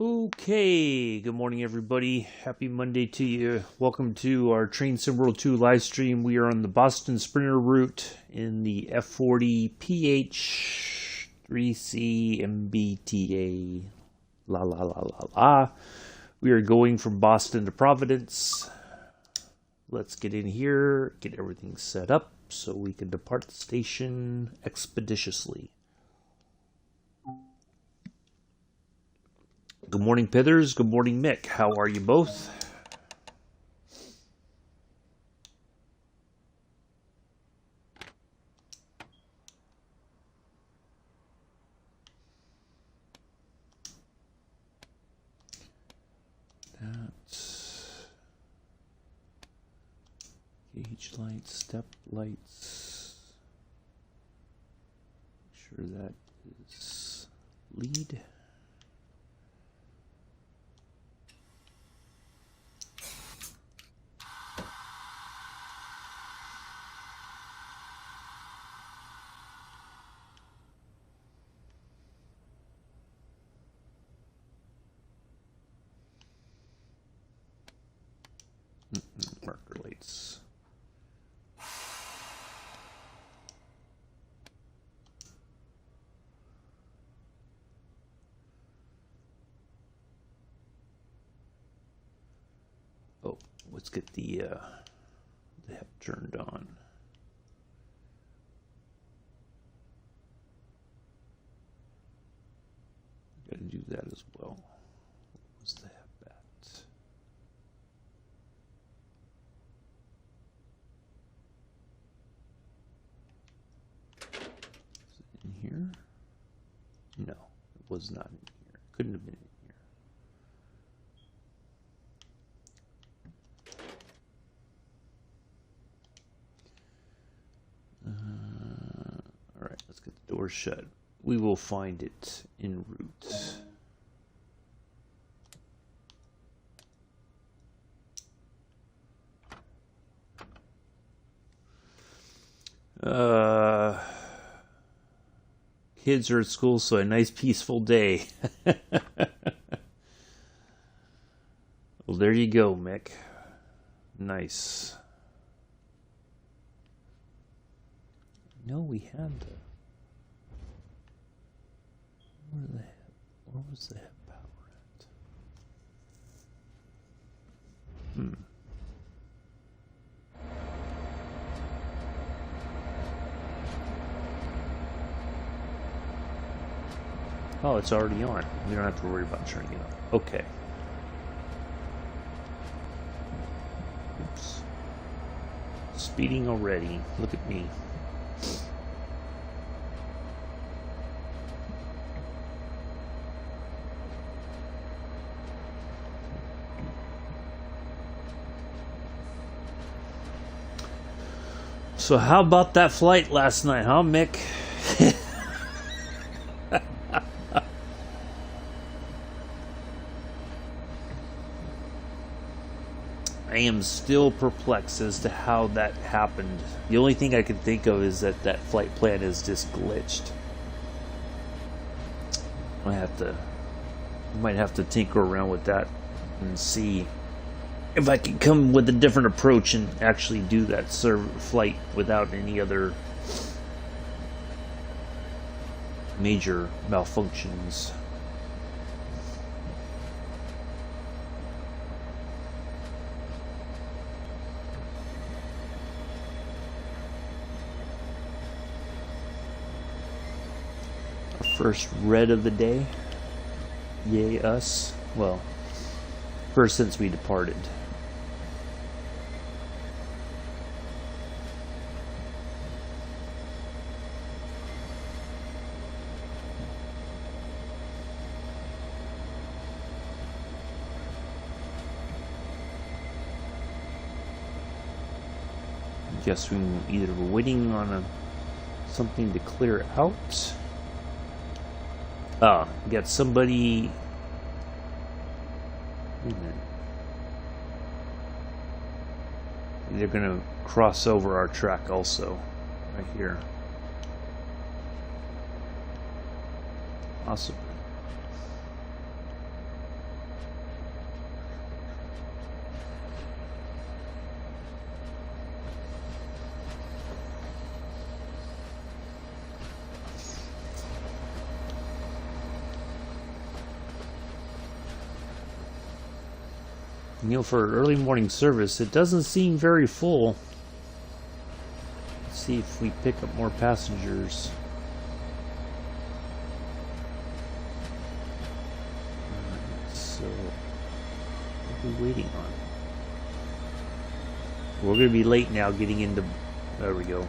Okay, good morning everybody. Happy Monday to you. Welcome to our Train Sim World 2 live stream. We are on the Boston Sprinter route in the F40PH-3C MBTA. La la la la la. We are going from Boston to Providence. Let's get in here, get everything set up so we can depart the station expeditiously. Good morning, Pithers. Good morning, Mick. How are you both? That's gauge lights, step lights. Make sure that is lead. Marker lights. Oh, let's get the HEP turned on. Got to do that as well. What was the HEP at? In here? No, it was not in here. Couldn't have been in here. All right, let's get the door shut. We will find it en route. Kids are at school, so a nice peaceful day. Well, there you go, Mick. Nice. No, we had the... Where was the HEP power at? Oh, it's already on. We don't have to worry about turning it on. Okay. Oops. Speeding already. Look at me. So how about that flight last night, huh, Mick? I am still perplexed as to how that happened. The only thing I can think of is that that flight plan is just glitched. I might have to tinker around with that and see if I can come with a different approach and actually do that flight without any other major malfunctions. First red of the day. Yay us. Well, first since we departed. Guess we either were waiting on something to clear out. We got somebody. Wait a minute. They're gonna cross over our track also, right here. Possibly. You know, for an early morning service, it doesn't seem very full. Let's see if we pick up more passengers. Alright, so what are we waiting on? We're going to be late now getting into... There we go.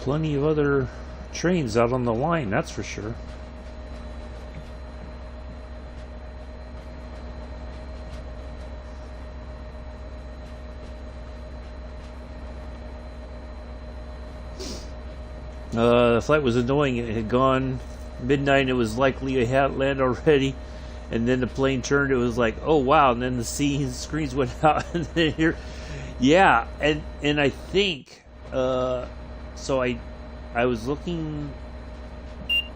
Plenty of other trains out on the line, that's for sure. The flight was annoying. It had gone midnight. It was likely I had land already, and then the plane turned. It was like, oh wow! And then the screens went out, and then here, yeah, and I think. So I was looking,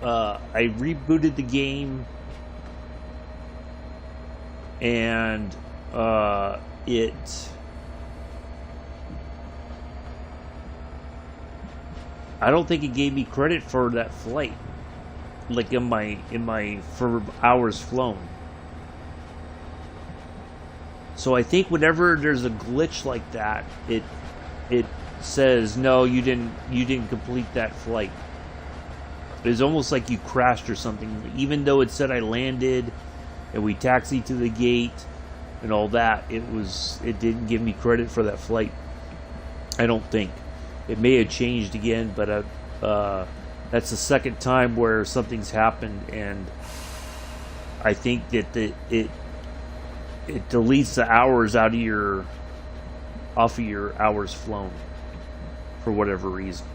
I rebooted the game, and I don't think it gave me credit for that flight, like in my for hours flown. So I think whenever there's a glitch like that, it says no, you didn't complete that flight. It's almost like you crashed or something, even though it said I landed and we taxied to the gate and all that. It didn't give me credit for that flight. I don't think. It may have changed again, but that's the second time where something's happened, and I think that it deletes the hours off of your hours flown for whatever reason.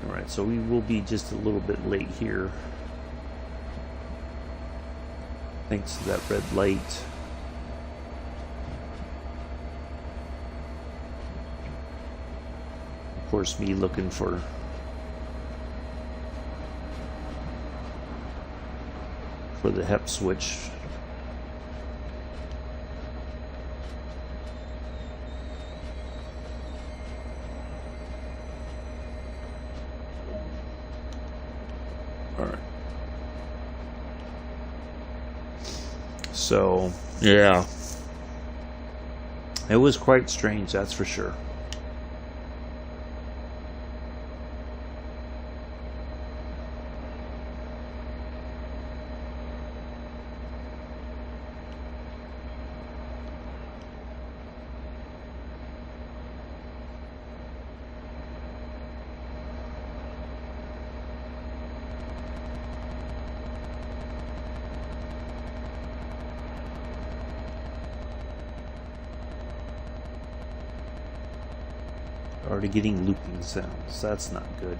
Alright, so we will be just a little bit late here, thanks to that red light. Of course, me looking for the HEP switch. Alright. So, yeah. It was quite strange, that's for sure. Already getting looping sounds. That's not good.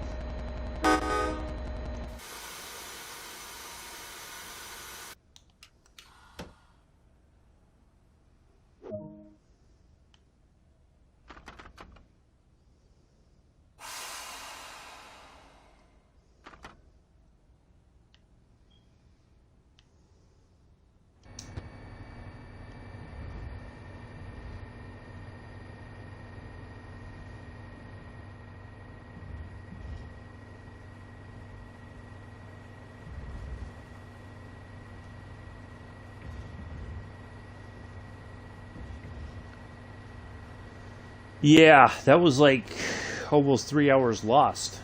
Yeah, that was like almost 3 hours lost,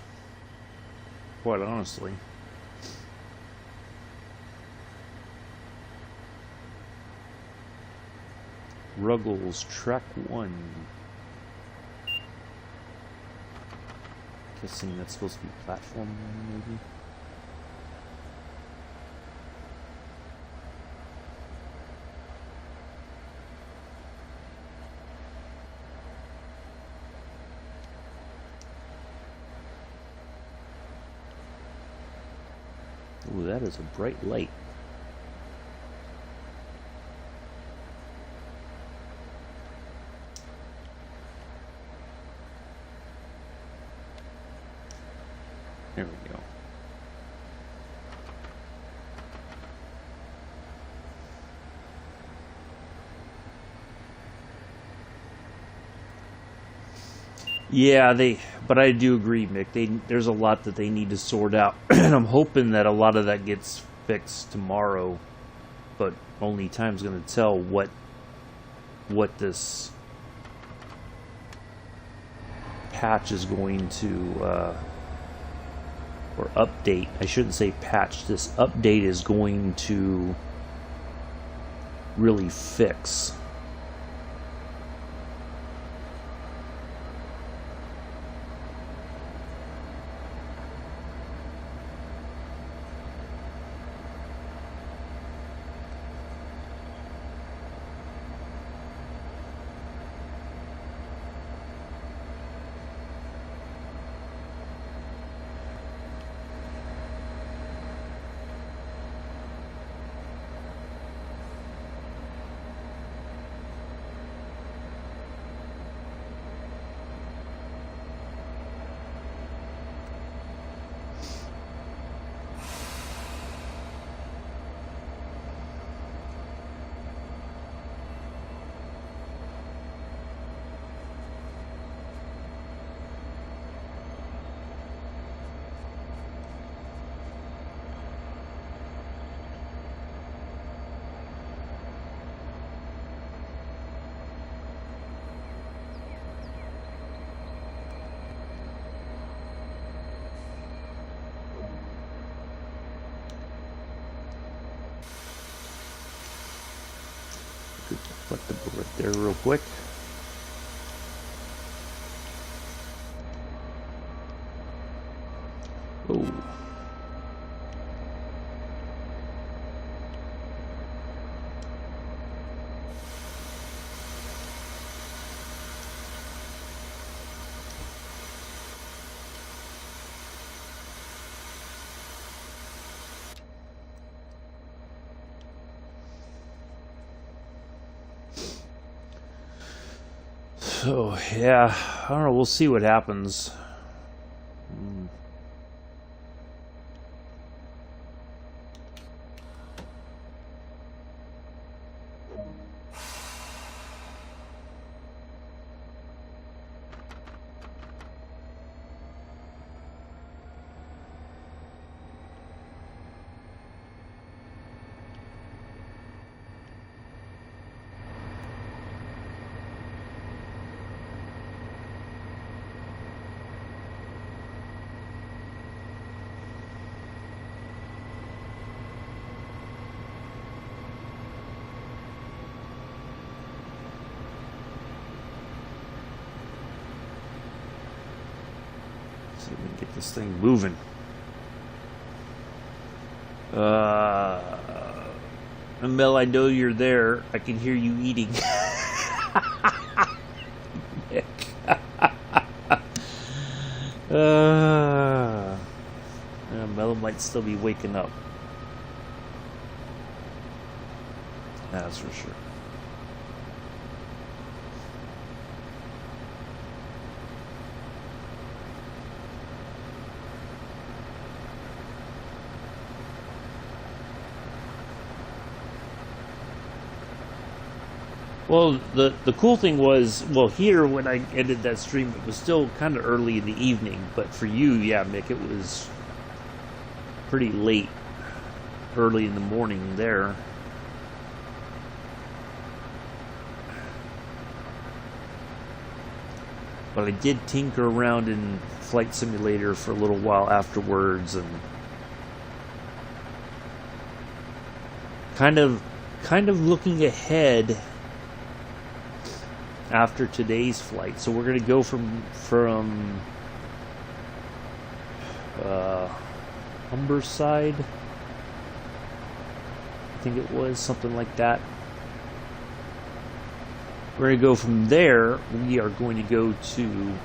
quite honestly. Ruggles, track 1. Guessing that's supposed to be platform 1, maybe. Ooh, that is a bright light. There we go. Yeah, but I do agree, Mick. There's a lot that they need to sort out, and I'm hoping that a lot of that gets fixed tomorrow. But only time's going to tell what this patch is going to, or update. I shouldn't say patch. This update is going to really fix. Put the bullet there real quick. Oh. So, yeah, I don't know, we'll see what happens. See if we can get this thing moving. Mel, I know you're there. I can hear you eating. Mel might still be waking up. That's for sure. Well, the cool thing was, well, here when I ended that stream, it was still kind of early in the evening. But for you, yeah, Mick, it was pretty late, early in the morning there. But I did tinker around in Flight Simulator for a little while afterwards, and kind of looking ahead after today's flight. So we're going to go from Humberside, I think it was, something like that. We're going to go from there. We are going to go to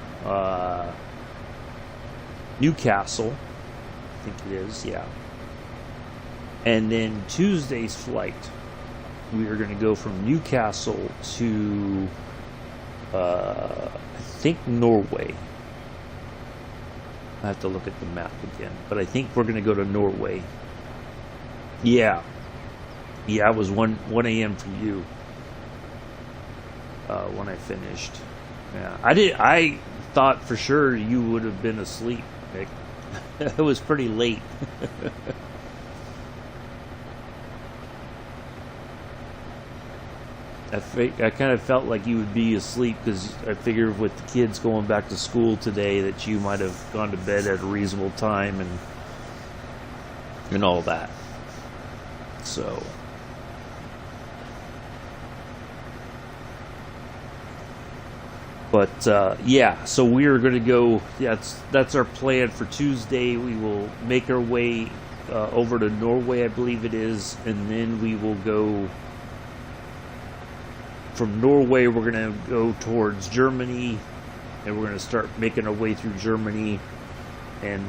Newcastle, I think it is, yeah. And then Tuesday's flight, we are going to go from Newcastle to, I think, Norway. I have to look at the map again, but I think we're going to go to Norway. Yeah, it was 1 a.m. for you when I finished. Yeah, I thought for sure you would have been asleep, Nick. It was pretty late. I kind of felt like you would be asleep because I figured with the kids going back to school today that you might have gone to bed at a reasonable time and all that. So, but yeah, so we are going to go. Yeah, that's our plan for Tuesday. We will make our way over to Norway, I believe it is, and then we will go. From Norway, we're going to go towards Germany, and we're going to start making our way through Germany and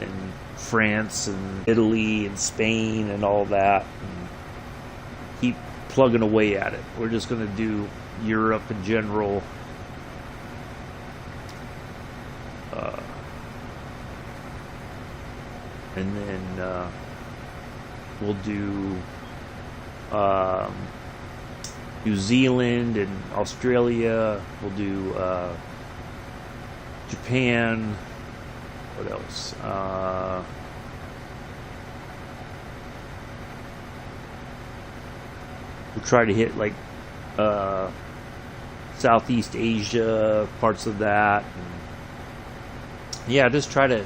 France and Italy and Spain and all that, and keep plugging away at it. We're just going to do Europe in general. And then we'll do New Zealand and Australia. We'll do Japan. What else? We'll try to hit like Southeast Asia, parts of that. And yeah, just try to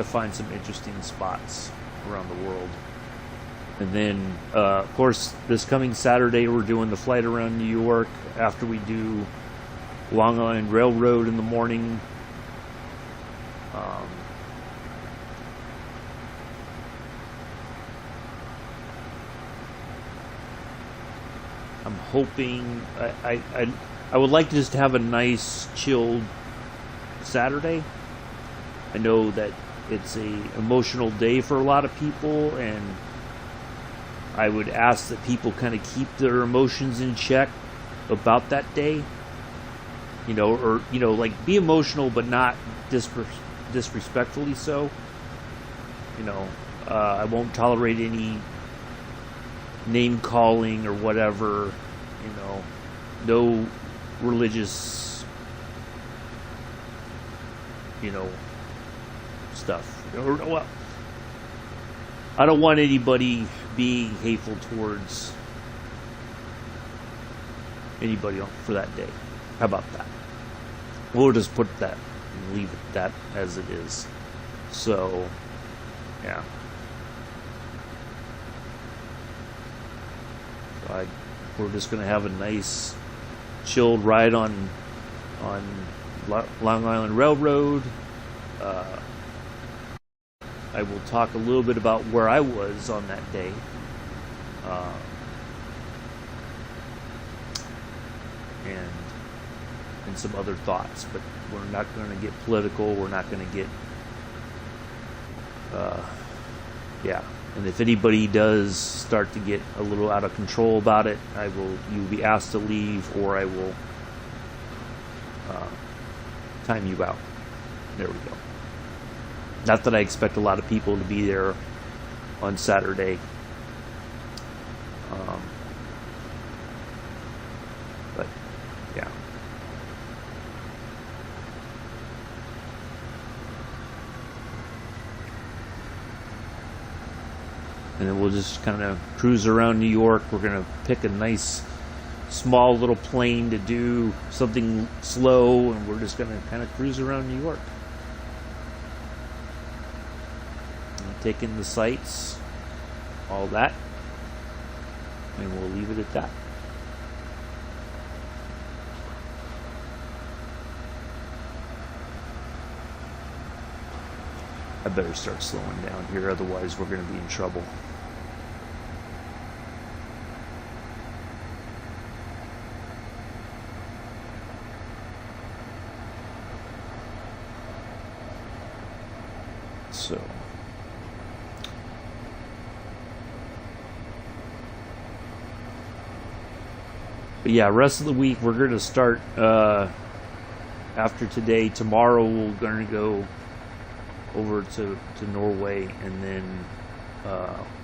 find some interesting spots around the world. And then, of course, this coming Saturday, we're doing the flight around New York after we do Long Island Railroad in the morning. I'm hoping, I would like to just have a nice, chilled Saturday. I know that it's a emotional day for a lot of people, and I would ask that people kind of keep their emotions in check about that day. You know, or, you know, like, be emotional but not disrespectfully so. You know, I won't tolerate any name calling or whatever. You know, no religious, you know, stuff. Or, well, I don't want anybody being hateful towards anybody for that day. How about that? We'll just put that and leave it that as it is. So, yeah. So we're just going to have a nice, chilled ride on Long Island Railroad. I will talk a little bit about where I was on that day. And some other thoughts, but we're not going to get political. We're not going to get, yeah. And if anybody does start to get a little out of control about it, you'll be asked to leave, or I will time you out. There we go. Not that I expect a lot of people to be there on Saturday. But, yeah. And then we'll just kind of cruise around New York. We're going to pick a nice, small little plane to do something slow, and we're just going to kind of cruise around New York. Take in the sights, all that, and we'll leave it at that. I better start slowing down here, otherwise we're going to be in trouble. So But yeah, rest of the week we're going to start after today. Tomorrow we're going to go over to Norway, and then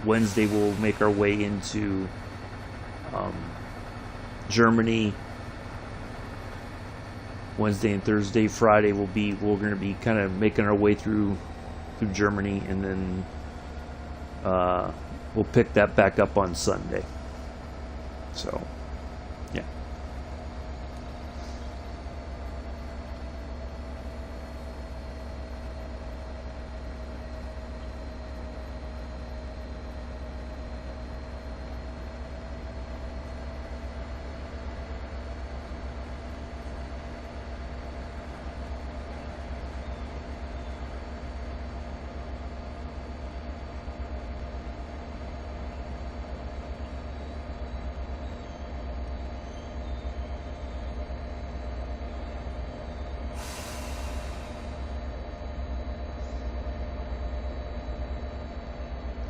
Wednesday we'll make our way into Germany. Wednesday and Thursday. Friday we're going to be kind of making our way through Germany, and then we'll pick that back up on Sunday. So yeah.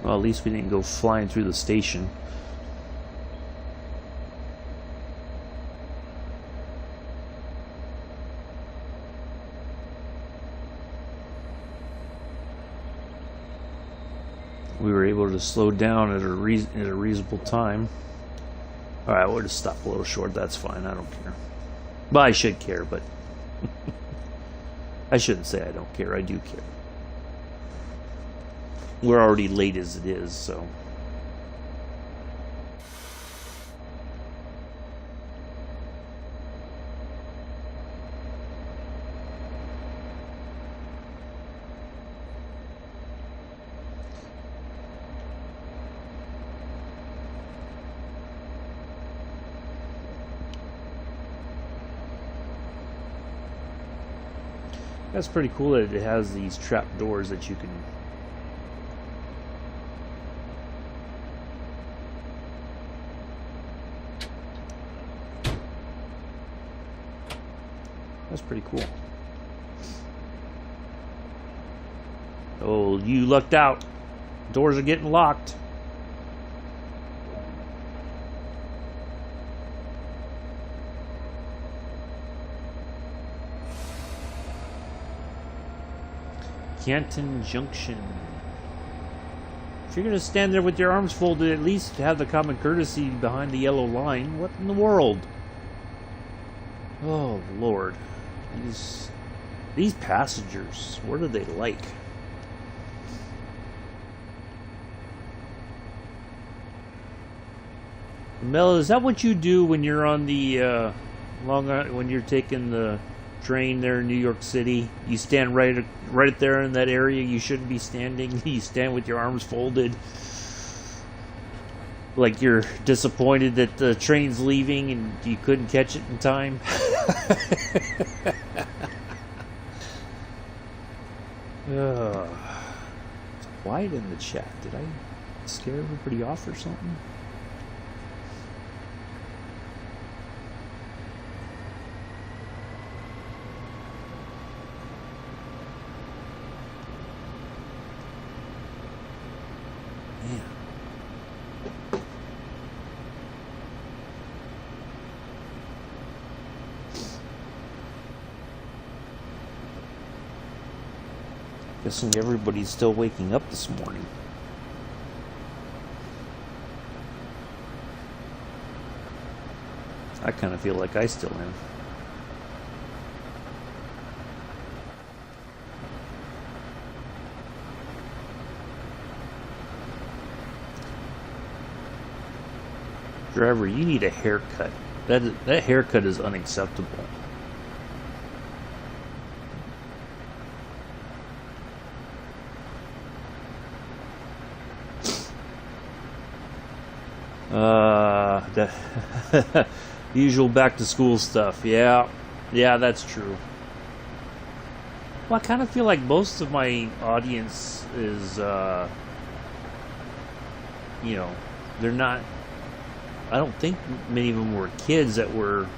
Well, at least we didn't go flying through the station. We were able to slow down at a reasonable time. Alright, we'll just stop a little short. That's fine. I don't care. Well, I should care, but I shouldn't say I don't care. I do care. We're already late as it is, so. That's pretty cool that it has these trap doors that you can. That's pretty cool. Oh, you lucked out. Doors are getting locked. Canton Junction. If you're going to stand there with your arms folded, at least have the common courtesy behind the yellow line. What in the world? Oh, Lord. These passengers, what are they like? Mel, is that what you do when you're on the when you're taking the train there in New York City? You stand right there in that area you shouldn't be standing. You stand with your arms folded, like you're disappointed that the train's leaving and you couldn't catch it in time. It's quiet in the chat. Did I scare everybody off or something? Yeah. Guessing everybody's still waking up this morning. I kind of feel like I still am. Driver, you need a haircut. That haircut is unacceptable. The usual back to school stuff. Yeah, that's true. Well, I kind of feel like most of my audience is, they're not. I don't think many of them were kids that were.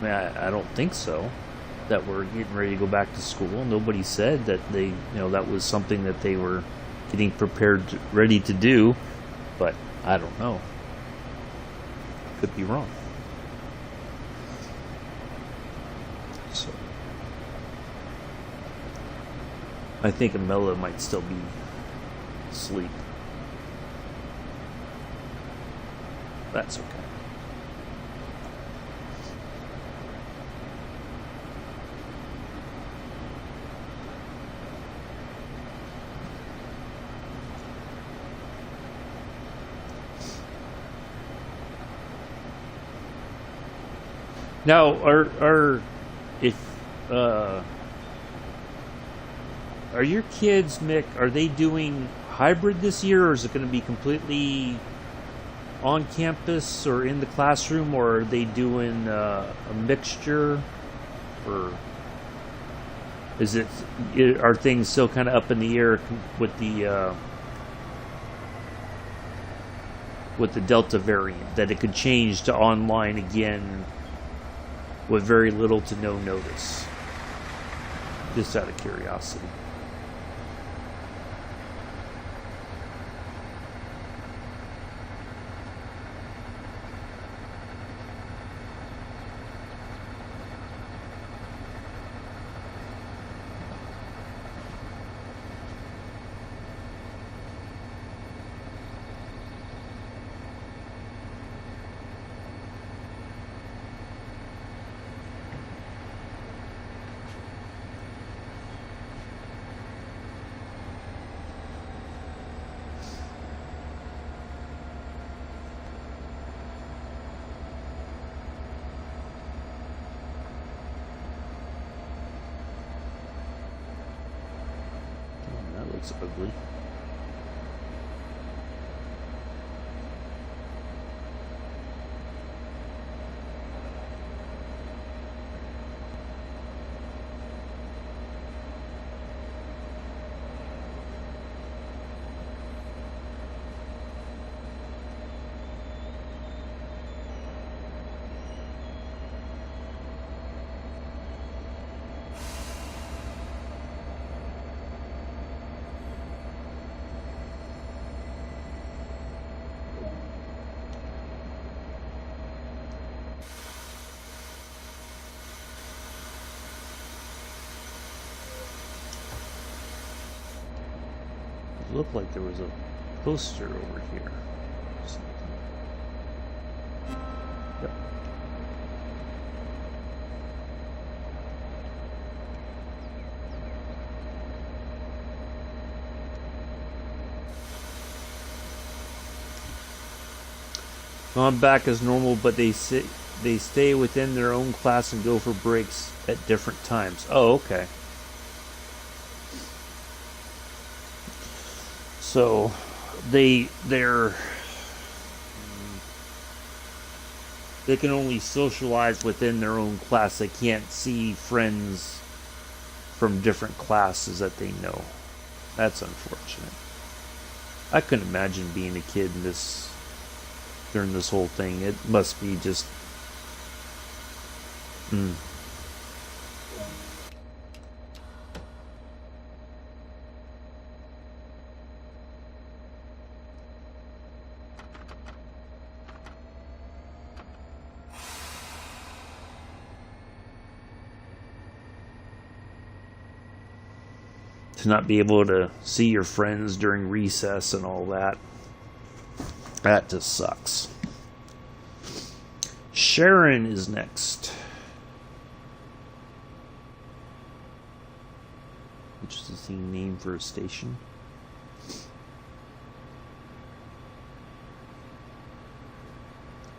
I don't think so. That were getting ready to go back to school. Nobody said that they, that was something that they were getting prepared, ready to do. But I don't know. Could be wrong. I think Amela might still be asleep. That's okay. Now, are your kids, Mick? Are they doing hybrid this year, or is it going to be completely on campus or in the classroom, or are they doing a mixture, or are things still kind of up in the air with the Delta variant, that it could change to online again with very little to no notice? Just out of curiosity. That looks ugly. It looked like there was a poster over here. Yep. Gone back as normal, but they stay within their own class and go for breaks at different times. Oh, okay. So they can only socialize within their own class. They can't see friends from different classes that they know. That's unfortunate. I couldn't imagine being a kid during this whole thing. It must be just to not be able to see your friends during recess and all that. That just sucks. Sharon is next. Interesting name for a station.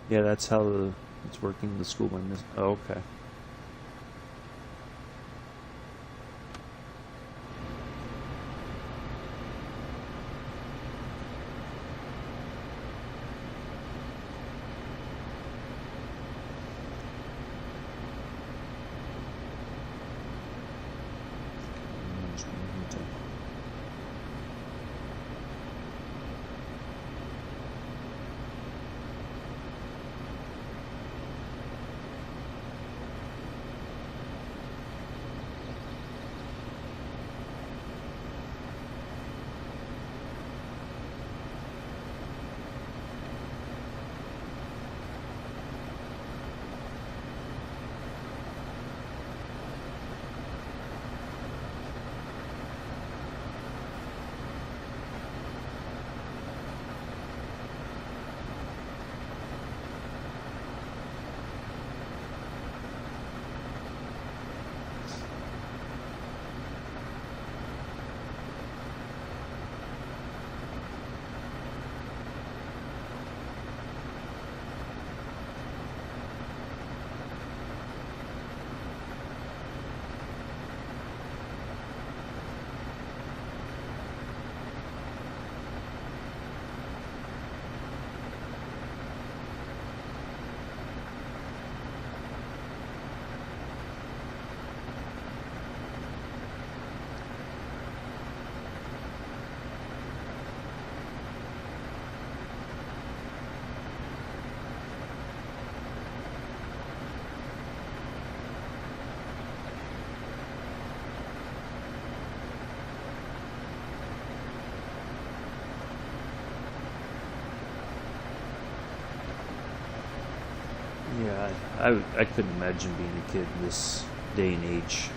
Yeah, that's how it's working in the school one. Oh, okay. Yeah, I couldn't imagine being a kid in this day and age.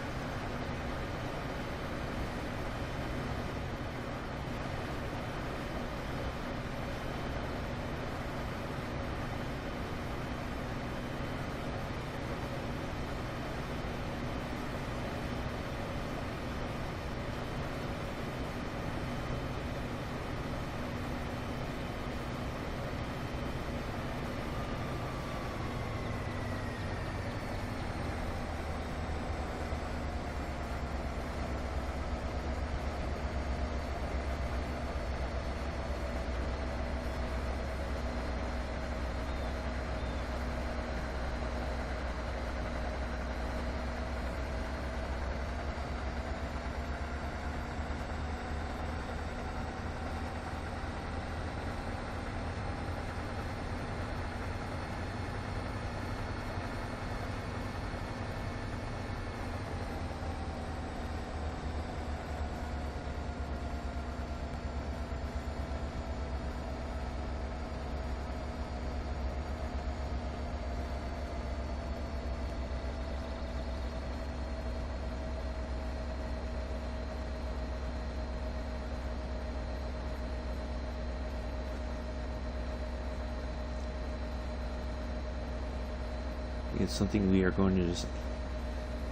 It's something we are going to just...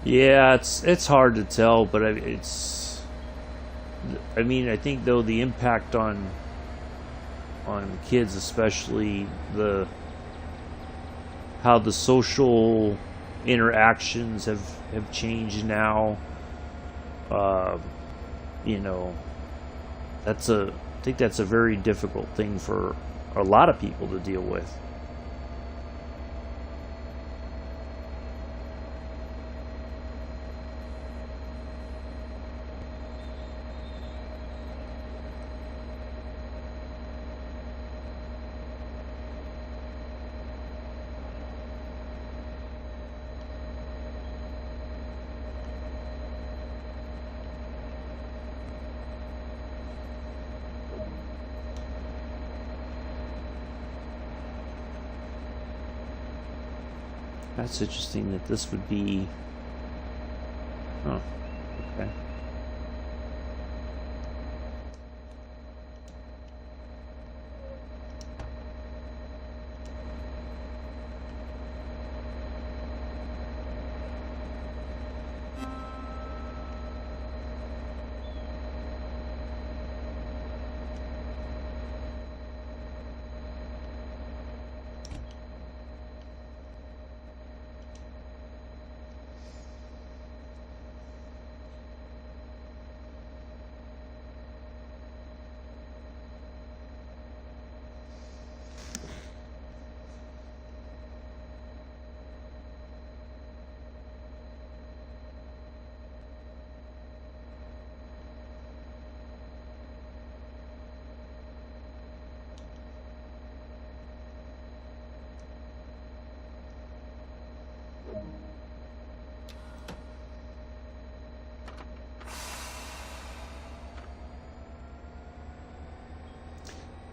Yeah, it's hard to tell, but it's... I mean, I think, though, the impact on kids, especially how the social interactions have changed now. You know, I think that's a very difficult thing for a lot of people to deal with. That's interesting that this would be... Oh, okay.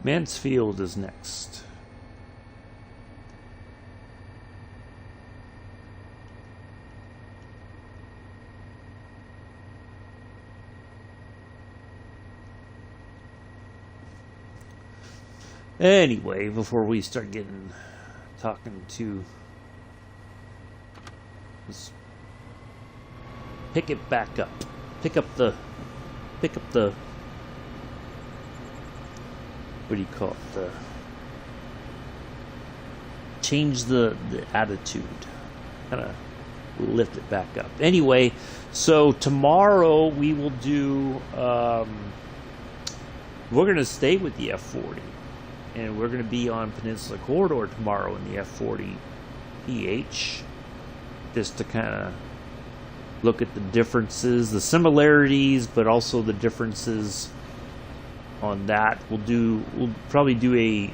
Mansfield is next. Anyway, before we start talking to... Let's pick it back up. Pick up the... What do you call it? Change the attitude. Kind of lift it back up. Anyway, so tomorrow we will do... we're going to stay with the F40. And we're going to be on Peninsula Corridor tomorrow in the F40PH. Just to kind of look at the differences, the similarities, but also the differences on that. We'll probably do a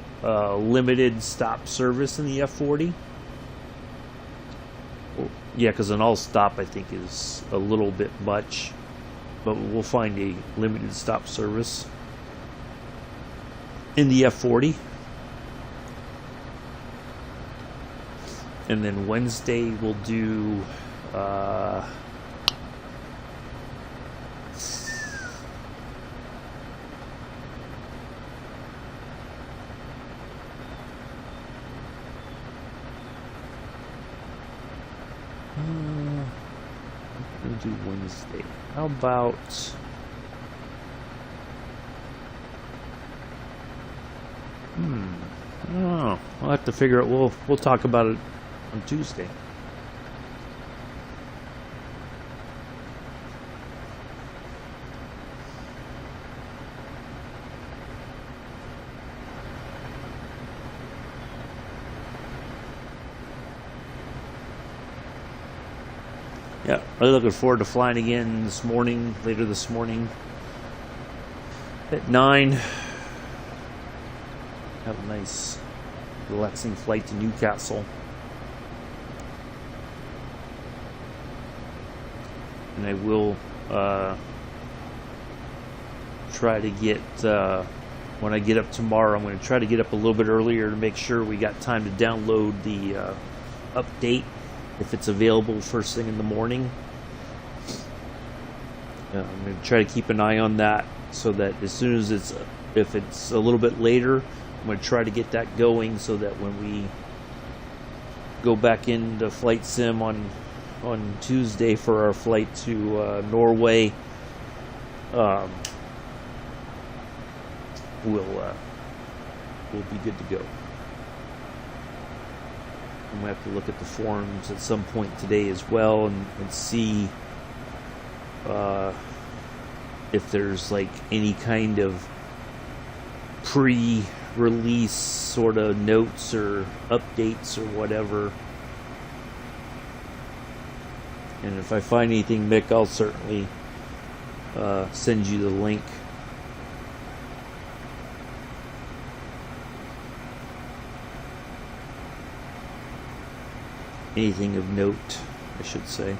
limited stop service in the F40. Yeah, because an all stop I think is a little bit much, but we'll find a limited stop service in the F40. And then Wednesday we'll do we'll do Wednesday. How about oh, I'll have to figure it. We'll talk about it on Tuesday. Yeah, really looking forward to flying again this morning, later this morning at 9. Have a nice, relaxing flight to Newcastle. And I will try to get, when I get up tomorrow, I'm going to try to get up a little bit earlier to make sure we got time to download the update if it's available first thing in the morning. I'm going to try to keep an eye on that so that as soon as if it's a little bit later, I'm going to try to get that going so that when we go back into Flight Sim on Tuesday for our flight to Norway, we'll be good to go. I'm going to have to look at the forums at some point today as well and see if there's like any kind of pre-release sort of notes or updates or whatever. And if I find anything, Mick, I'll certainly send you the link. Anything of note, I should say.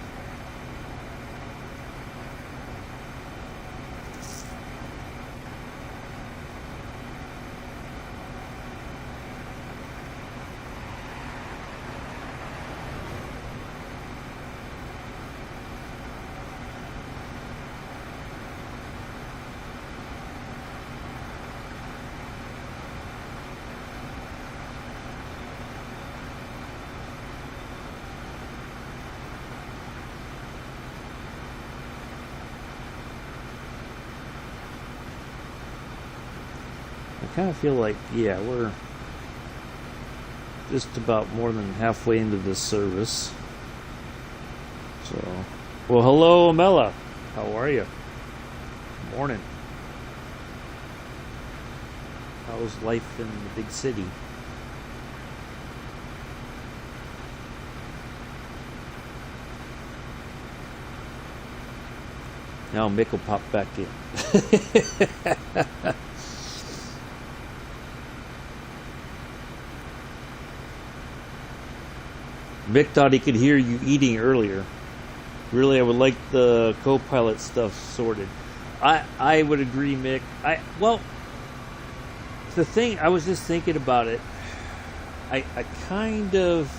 I kind of feel like, yeah, we're just about more than halfway into this service. So, well, hello, Amela. How are you? Good morning. How's life in the big city? Now Mick will pop back in. Mick thought he could hear you eating earlier. Really, I would like the co-pilot stuff sorted. I would agree, Mick. Well, the thing, I was just thinking about it. I kind of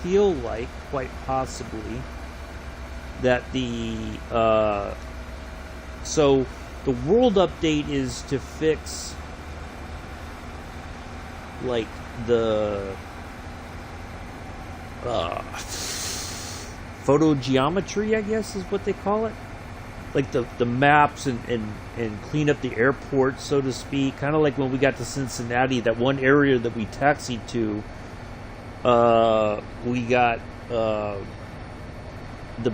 feel like, quite possibly, that so the world update is to fix like the photogeometry, I guess is what they call it, like the maps and clean up the airport, so to speak, kind of like when we got to Cincinnati, that one area that we taxied to, we got the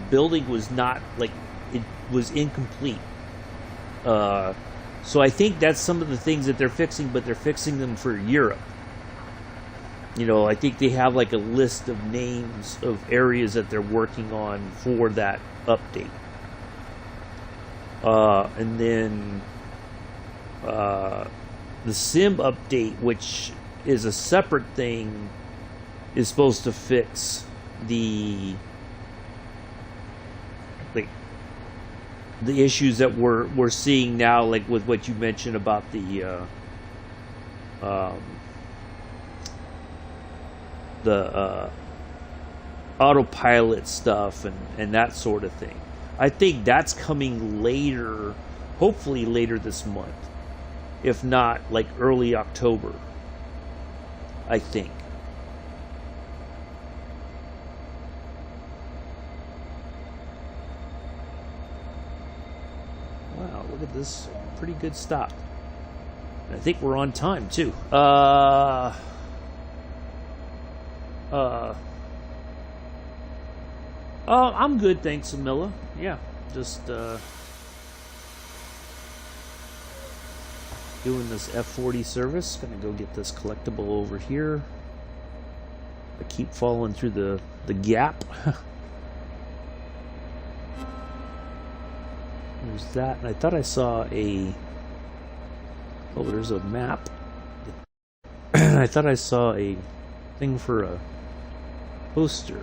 building was not, like, it was incomplete. So I think that's some of the things that they're fixing, but they're fixing them for Europe. You know, I think they have like a list of names of areas that they're working on for that update. And then the sim update, which is a separate thing, is supposed to fix the issues that we're seeing now, like with what you mentioned about the the autopilot stuff and that sort of thing. I think that's coming later, hopefully later this month, if not like early October, I think. Wow, look at this, pretty good stop. And I think we're on time too. I'm good, thanks, Amilla. Yeah, just doing this F40 service. Gonna go get this collectible over here. I keep falling through the gap. There's that, and I thought I saw a... Oh, there's a map. I thought I saw a thing for a poster,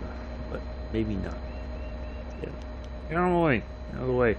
but maybe not. Yeah. Get out of the way. Out of the way.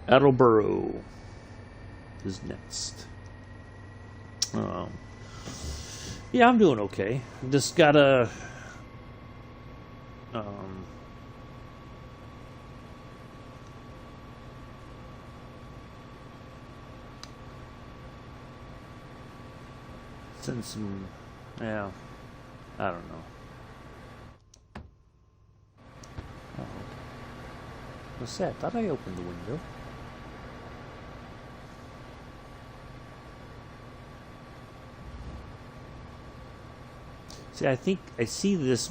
Attleboro is next. Yeah, I'm doing okay. Just gotta send some, yeah, I don't know. What's that? I thought I opened the window. See, I think I see this,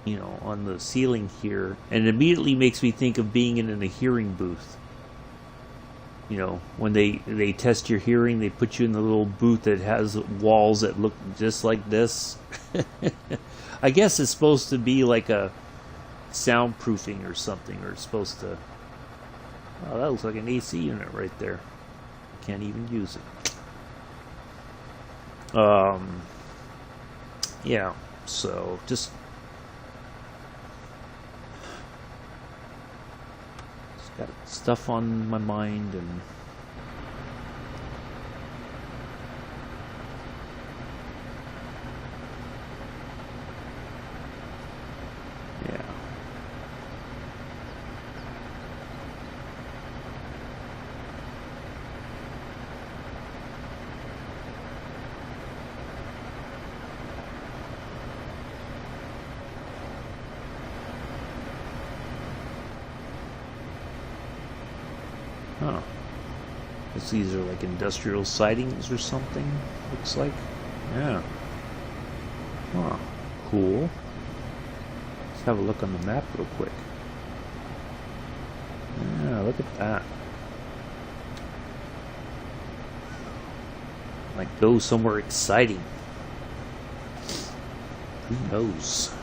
you know, on the ceiling here, and it immediately makes me think of being in a hearing booth. You know, when they test your hearing, they put you in the little booth that has walls that look just like this. I guess it's supposed to be like a soundproofing or something, or it's supposed to... Oh, that looks like an AC unit right there. Can't even use it. Yeah, so just got stuff on my mind, and yeah. Huh. Guess these are like industrial sidings or something, looks like. Yeah. Huh. Cool. Let's have a look on the map real quick. Yeah, look at that. Might go somewhere exciting. Who knows?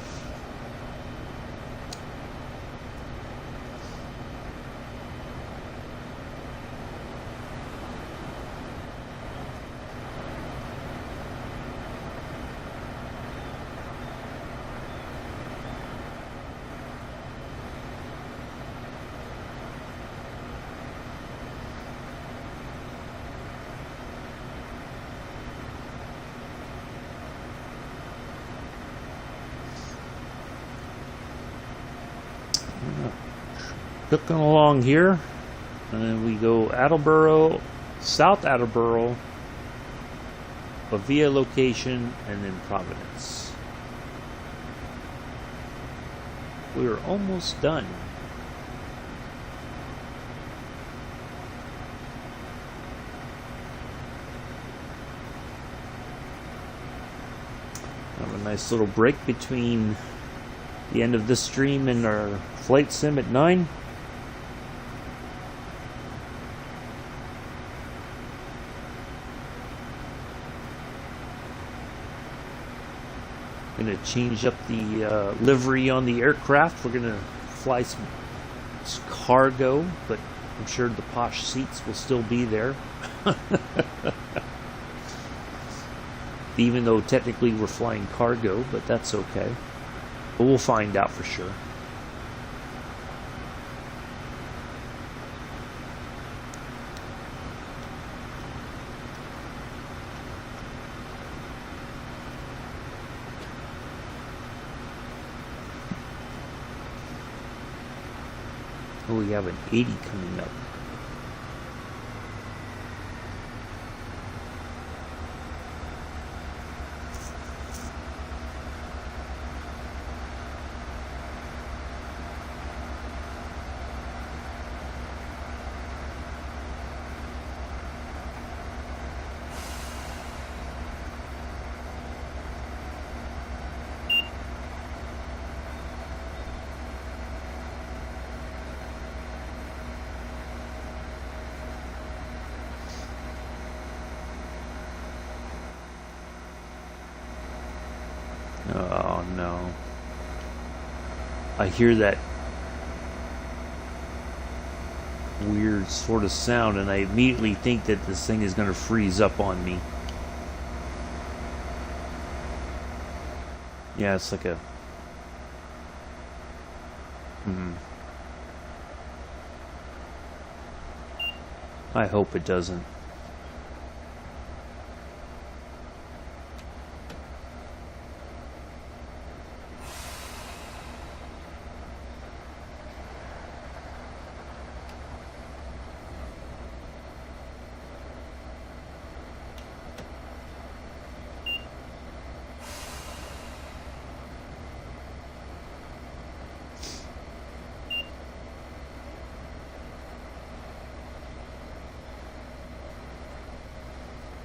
Looking along here, and then we go Attleboro, South Attleboro, Bavia location, and then Providence. We're almost done. Have a nice little break between the end of this stream and our flight sim at 9. Gonna change up the livery on the aircraft. We're gonna fly some cargo, but I'm sure the posh seats will still be there. Even though technically we're flying cargo, but that's okay. But we'll find out for sure. Oh, we have an 80 coming up. Oh no. I hear that weird sort of sound and I immediately think that this thing is going to freeze up on me. Yeah, it's like a... I hope it doesn't.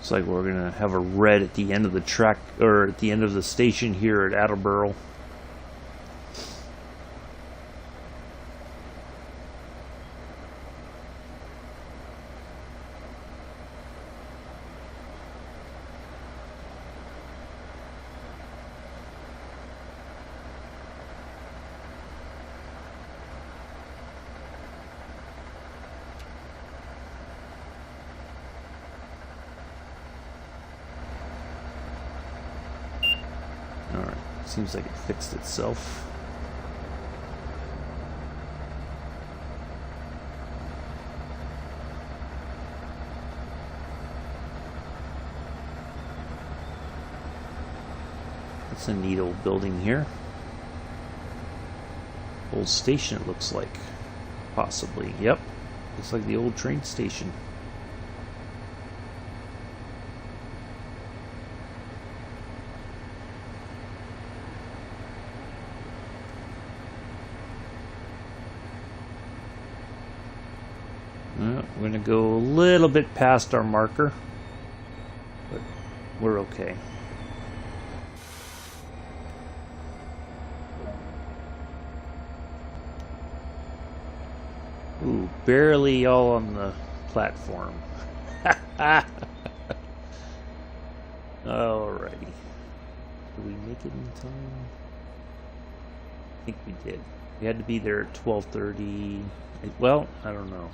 Looks like we're gonna have a red at the end of the track, or at the end of the station here at Attleboro. Alright, seems like it fixed itself. It's a neat old building here. Old station, it looks like. Possibly. Yep. Looks like the old train station. We're going to go a little bit past our marker, but we're okay. Ooh, barely all on the platform. Alrighty. Did we make it in time? I think we did. We had to be there at 12:30. Well, I don't know.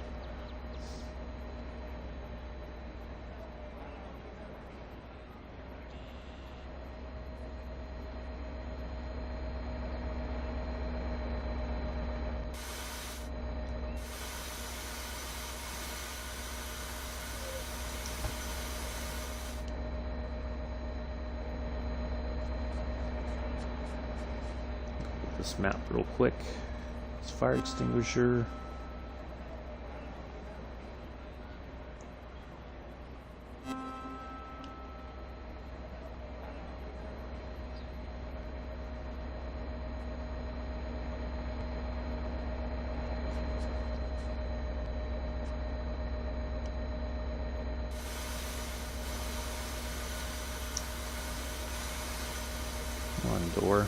This map real quick. It's fire extinguisher. One door.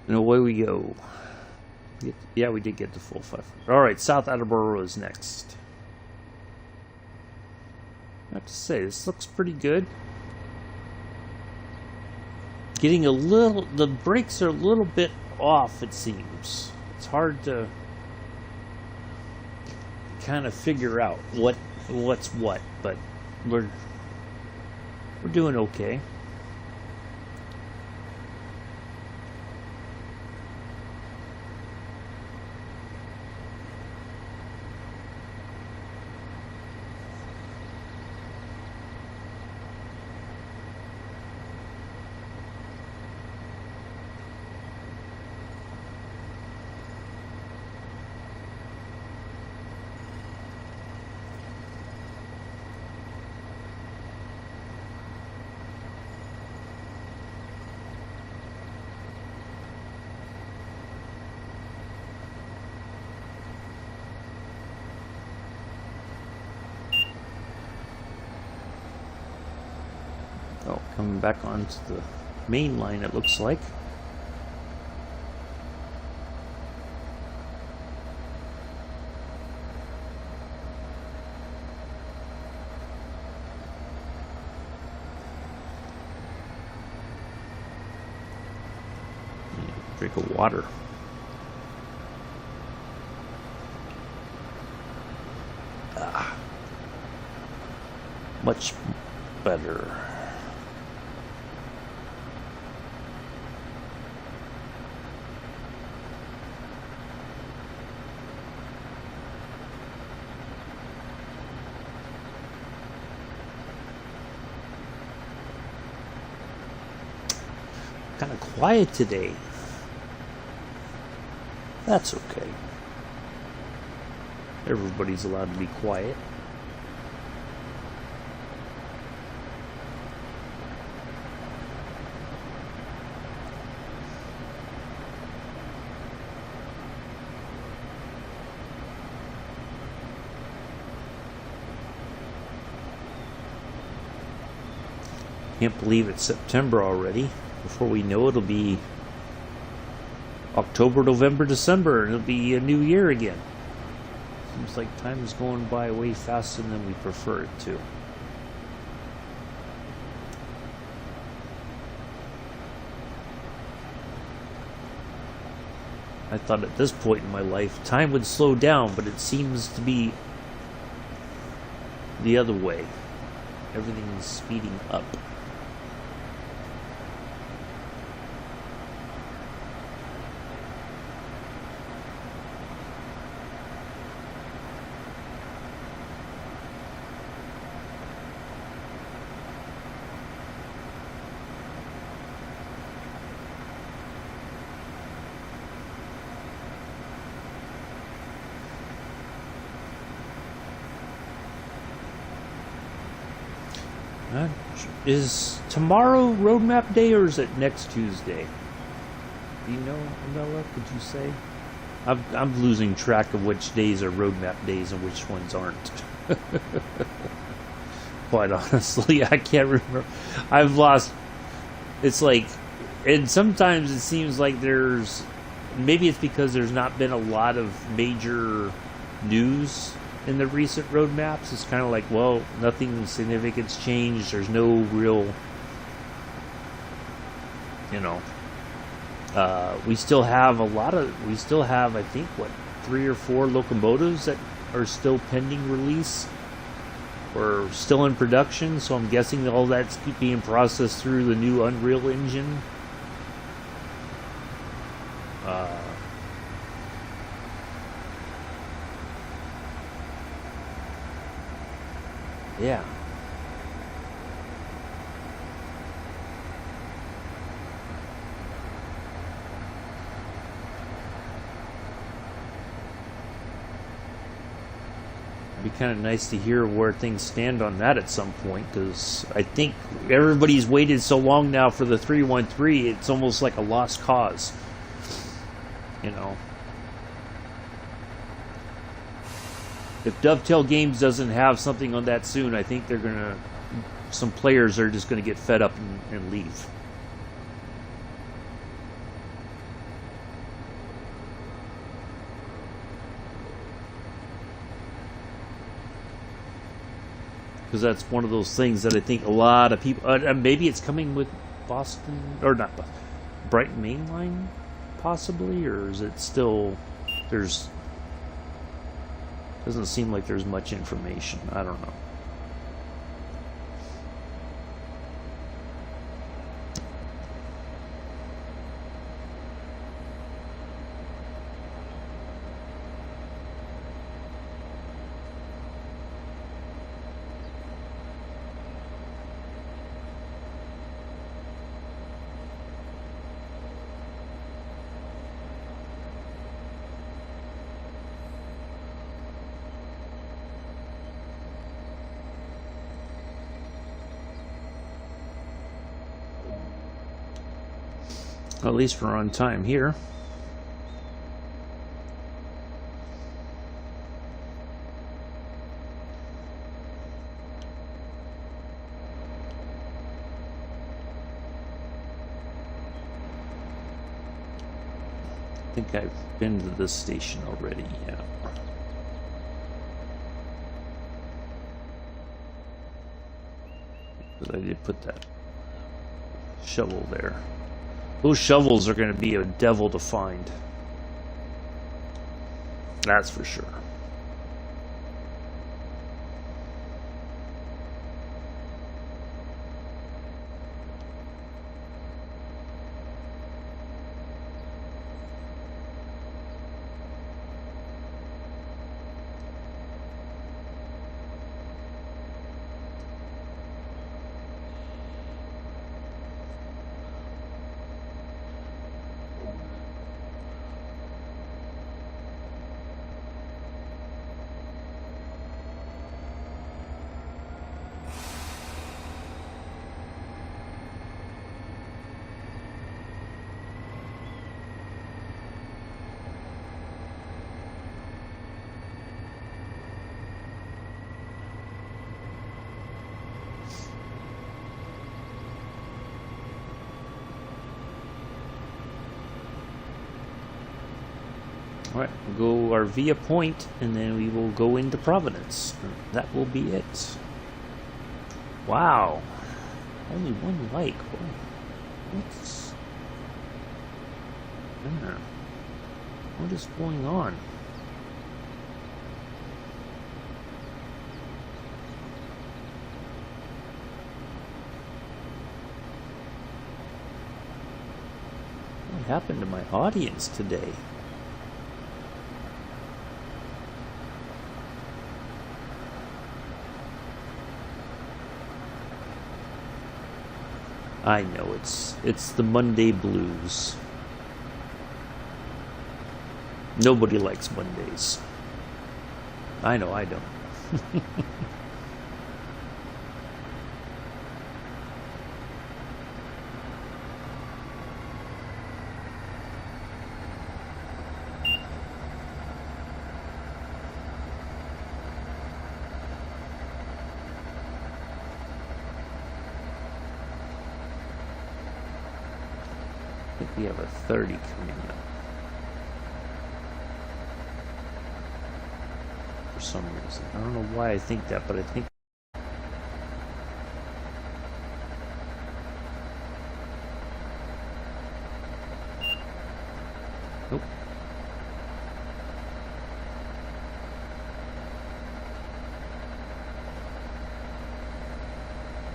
And away we go. Yeah, we did get the full 500. Alright, South Attleboro is next. I have to say, this looks pretty good. Getting a little... The brakes are a little bit off, it seems. It's hard to kind of figure out what's what, but we're doing okay. Oh, coming back onto the main line, it looks like. Drink of water. Much better. Kind of quiet today. That's okay. Everybody's allowed to be quiet. Can't believe it's September already. Before we know it, it'll be October, November, December, and it'll be a new year again. Seems like time is going by way faster than we prefer it to. I thought at this point in my life, time would slow down, but it seems to be the other way. Everything is speeding up. Is tomorrow roadmap day or is it next Tuesday? Do you know, Mella? Could you say? I'm losing track of which days are roadmap days and which ones aren't. Quite honestly, I can't remember. I've lost. It's like, and sometimes it seems like there's. Maybe it's because there's not been a lot of major news in the recent roadmaps. It's kind of like, well, nothing significant's changed. There's no real, we still have I think, 3 or 4 locomotives that are still pending release or still in production. So I'm guessing all that's being processed through the new Unreal Engine. Yeah. It'd be kind of nice to hear where things stand on that at some point, because I think everybody's waited so long now for the 313, it's almost like a lost cause. If Dovetail Games doesn't have something on that soon, I think some players are just gonna get fed up and leave. because that's one of those things that I think a lot of people. Maybe it's coming with Boston or not, Brighton Main Line, possibly, or is it still? There's doesn't seem like there's much information. I don't know. At least we're on time here. I think I've been to this station already, yeah. Because I did put that shovel there. Those shovels are going to be a devil to find. That's for sure. Alright, we'll go our via point, and then we will go into Providence. That will be it. Wow. Only one like. What's... What is going on? What happened to my audience today? I know, it's the Monday blues. Nobody likes Mondays. I know I don't. I think we have a 30 coming up. For some reason. I don't know why I think that, but I think... Nope.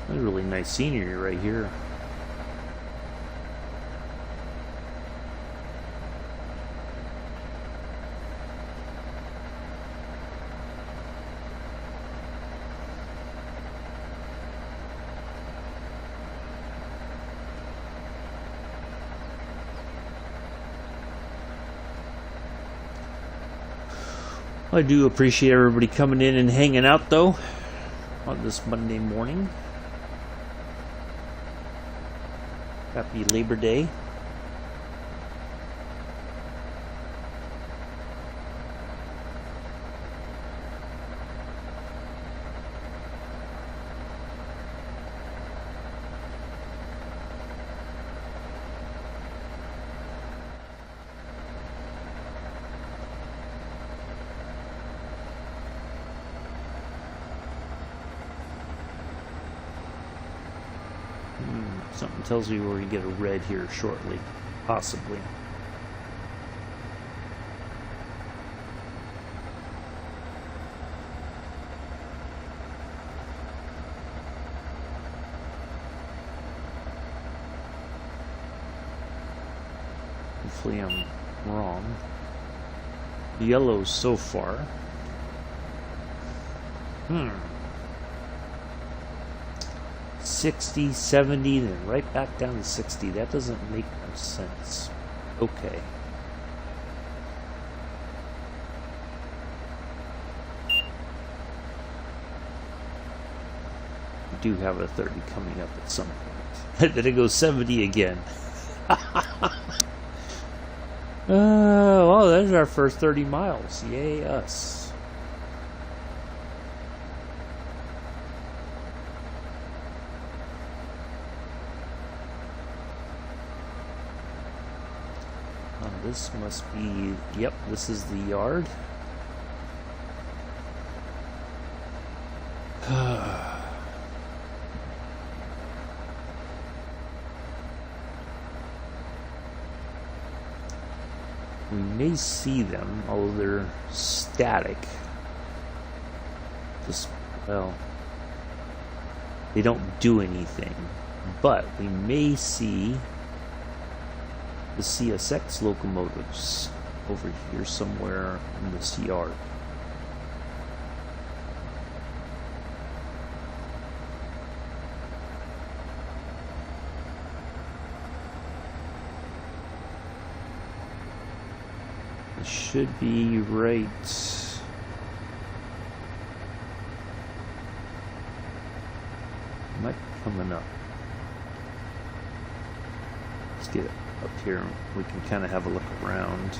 That's really nice scenery right here. I do appreciate everybody coming in and hanging out, though, on this Monday morning. Happy Labor Day. Something tells me we're going to get a red here shortly. Possibly. Hopefully I'm wrong. Yellow so far. 60, 70, then right back down to 60. That doesn't make no sense. Okay. We do have a 30 coming up at some point. Then it goes 70 again. Well, there's our first 30 miles. Yay, us. This must be, yep, this is the yard. We may see them, although they're static. Just, well, they don't do anything. But we may see the CSX locomotives over here somewhere in this yard. It should be right. Might be coming up. Let's get it up here. We can kind of have a look around.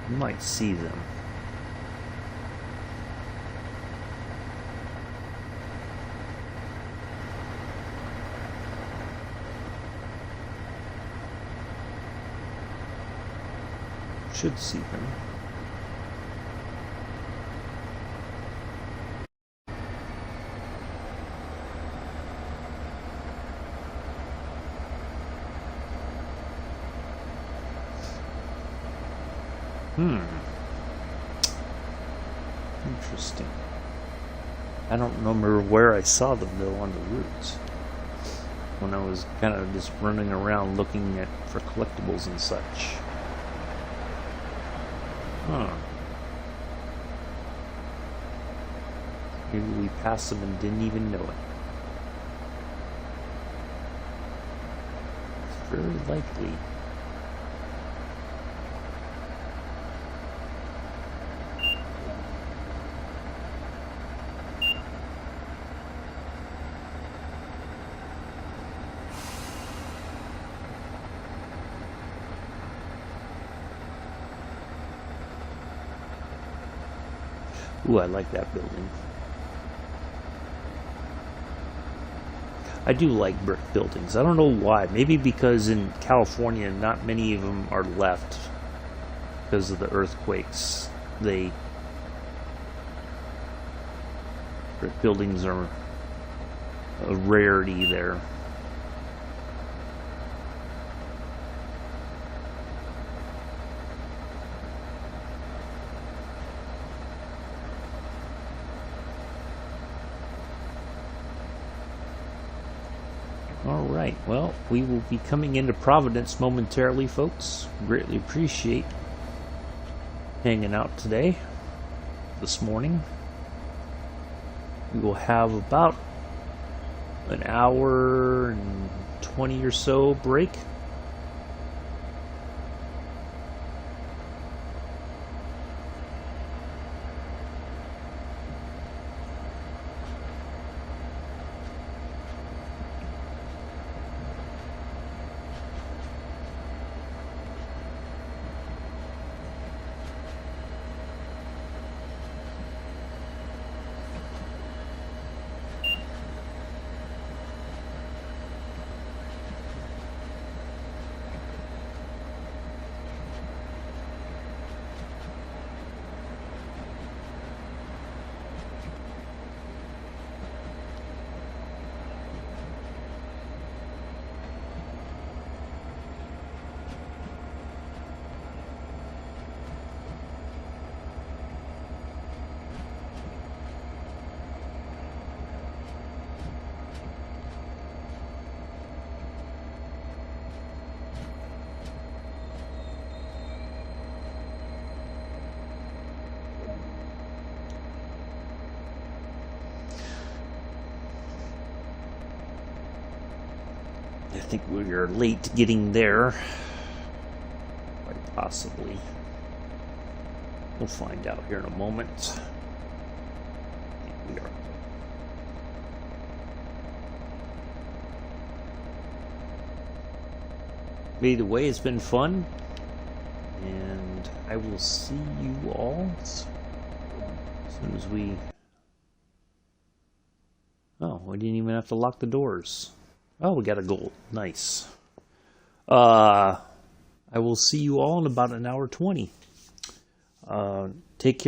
You might see them. Should see them. Interesting. I don't remember where I saw them though on the route. When I was kind of just running around looking at for collectibles and such. Maybe we passed them and didn't even know it. It's very likely. Ooh, I like that building. I do like brick buildings. I don't know why. Maybe because in California, not many of them are left because of the earthquakes. Brick buildings are a rarity there. Alright, well, we will be coming into Providence momentarily, folks. Greatly appreciate hanging out today, this morning. We will have about an hour and 20 or so break. I think we are late getting there. Quite possibly. We'll find out here in a moment. We are. Either way, it's been fun. And I will see you all as soon as we... Oh, we didn't even have to lock the doors. Oh, we got a goal. Nice. I will see you all in about an hour 20. Take care.